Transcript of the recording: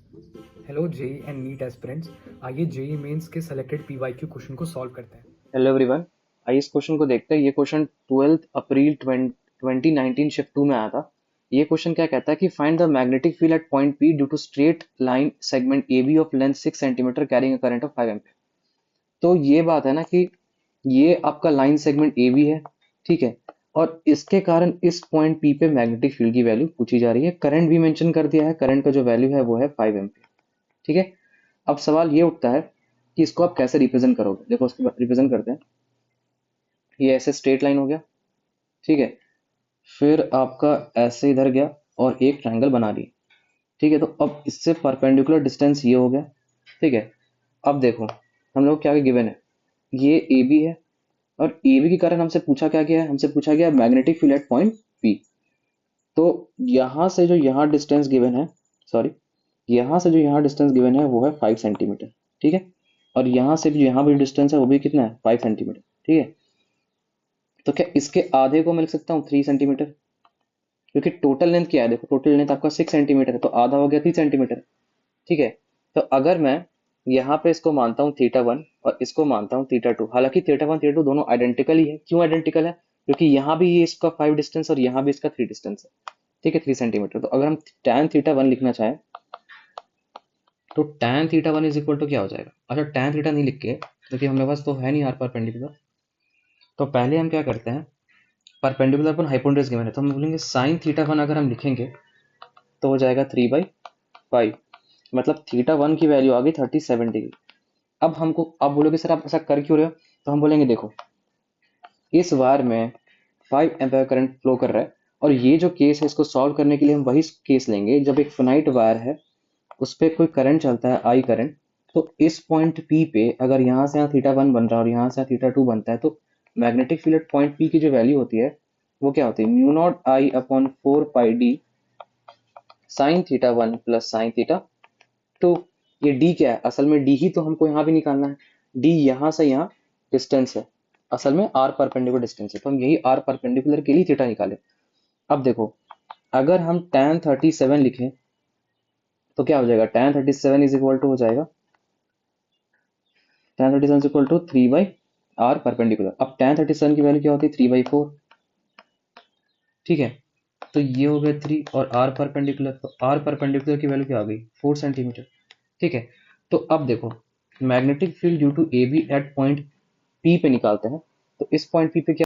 Hello JEE and NEET aspirants. आइए JEE mains के selected PYQ question को solve करते हैं। Hello everyone. आइए इस क्वेश्चन को देखते हैं। ये क्वेश्चन 12 अप्रैल 2019 शिफ्ट 2 में आया था। ये क्वेश्चन क्या कहता है कि find the magnetic field at point P due to straight line segment A B of length 6 centimetre carrying a current of 5 ampere. तो ये बात है ना कि ये आपका लाइन सेगमेंट ए बी है, ठीक है, और इसके कारण इस पॉइंट पी पे मैग्नेटिक फील्ड की वैल्यू पूछी जा रही है। करंट भी मेंशन कर दिया है, करंट का जो वैल्यू है वो है 5 एम्पीयर, ठीक है। अब सवाल ये उठता है कि इसको आप कैसे रिप्रेजेंट करोगे। देखो इसको रिप्रेजेंट करते हैं। ये ऐसे स्ट्रेट लाइन हो गया, ठीक है। फिर आपका ऐसे इधर गया और एक ट्रायंगल बना लिया, ठीक है। तो अब इससे परपेंडिकुलर डिस्टेंस ये हो गया, ठीक है। अब देखो हम लोग क्या गिवन है, ये ए बी है, और ए बी के कारण हमसे पूछा क्या गया है, हमसे पूछा गया magnetic field at point P. तो यहाँ से जो यहाँ डिस्टेंस गिवन है, सॉरी, यहाँ से जो यहाँ डिस्टेंस गिवन है वो है 5 सेंटीमीटर, ठीक है। और यहाँ से भी यहाँ भी डिस्टेंस है वो भी कितना है, 5 सेंटीमीटर, ठीक है। तो क्या इसके आधे को मैं लिख सकता हूँ 3 सेंटीमीटर, क्योंकि टोटल लेंथ क्या है, देखो टोटल लेंथ आपका 6 सेंटीमीटर है, तो आधा हो गया 3 सेंटीमीटर, ठीक है। तो अगर मैं यहाँ पे इसको मानता हूँ थीटा 1 और इसको मानता हूँ थीटा 2, हालांकि थीटा 1 थीटा 2 दोनों आइडेंटिकल ही है। क्यों आइडेंटिकल है? क्योंकि यहाँ भी ये इसका 5 डिस्टेंस और यहाँ भी इसका 3 डिस्टेंस है, ठीक है, 3 सेंटीमीटर। तो अगर हम tan θ1 लिखना चाहें तो tan θ1 इज इक्वल टू क्या हो जाएगा। अच्छा, tan थीटा नहीं लिख के, क्योंकि हमारे पास तो है नहीं आर परपेंडिकुलर, तो पहले हम क्या करते हैं, परपेंडिकुलर पर हाइपोटेन्यूज गिवन है तो हम बोलेंगे sin θ1 अगर हम लिखेंगे तो हो जाएगा 3/5, मतलब θ1 की वैल्यू आ गई 37 डिग्री। अब हमको अब बोलोगे सर आप ऐसा कर क्यों रहे हो, तो हम बोलेंगे देखो इस वायर में 5 एम्पीयर करंट फ्लो कर रहा है, और ये जो केस है इसको सॉल्व करने के लिए हम वही केस लेंगे जब एक फिनाइट वायर है, उस पर कोई करंट चलता है, आई करंट। तो इस पॉइंट पी पे अगर यहाँ से यहाँ θ1 बन रहा है और यहाँ से θ2 बनता है, तो मैग्नेटिक फील्ड पॉइंट पी की जो वैल्यू होती है वो क्या होती है, μ0I/4πd sin θ1 प्लस sin θ2। ये डी क्या है, असल में डी ही तो हमको यहाँ भी निकालना है। डी यहाँ से यहाँ डिस्टेंस है, असल में आर परपेंडिकुलर डिस्टेंस है, तो हम यही आर परपेंडिकुलर के लिए थीटा निकाले। अब देखो अगर हम tan 37 लिखें तो क्या हो जाएगा, tan 37 इज इक्वल टू हो जाएगा tan 37 equal to 3/r perpendicular. अब tan 37 की वैल्यू क्या होती है, 3/4, ठीक है। तो ये हो गया 3 और आर परपेंडिकुलर, तो आर परपेंडिकुलर की वैल्यू क्या आ गई, 4 सेंटीमीटर, ठीक है। तो अब देखो magnetic field due to A B at point P पे निकालते हैं। तो इस पॉइंट पी पे क्या